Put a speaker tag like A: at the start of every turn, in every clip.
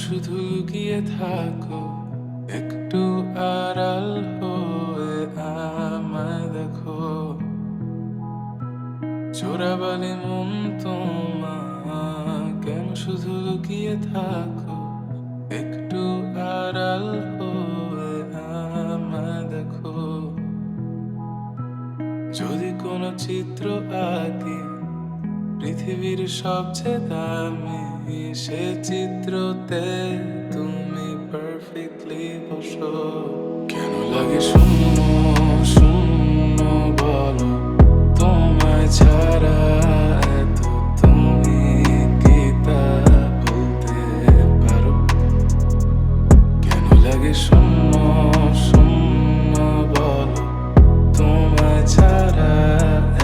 A: শুধু লুকিয়ে থাকো, একটু আড়াল হয়ে আমায় দেখো। চোরাবালি মন তোমার, কেন শুধু লুকিয়ে থাকো, একটু আড়াল হয়ে আমায় দেখো। যদি কোনো চিত্র আঁকি পৃথিবীর সবচেয়ে দামি, সে চিত্রতে তুমি পারফেক্টলি বসো। কেন লাগে শূন্য শূন্য বলো, তোমায় ছাড়া এত তুমি কি তা বলতে পারো? কেন লাগে শূন্য শূন্য বলো, তোমায় ছাড়া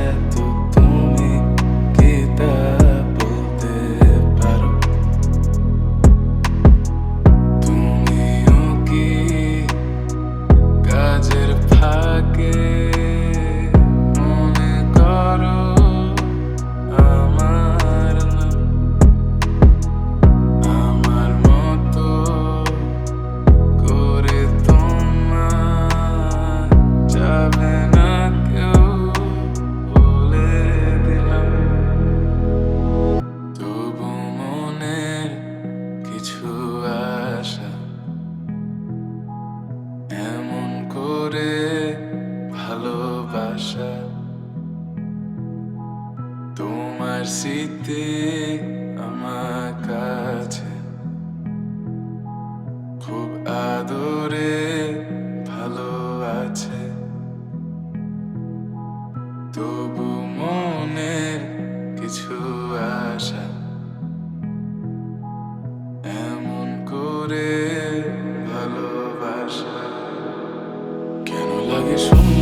A: এত তুমি কি তা বলতে পারো? তুমিও কি কাজের ফাঁকে মনে করো আমার নাম? আমার মতো করে তোমার যাবে না কেউ, বলে দিলাম। তবু মনের কিছু আশা এমন করে ভালোবাসা, তোমার স্মৃতি আমার কাছে খুব আদরে ভালো আছে। তবু মনের কিছু আশা এমন করে ভালোবাসা। কেন লাগে শূন্য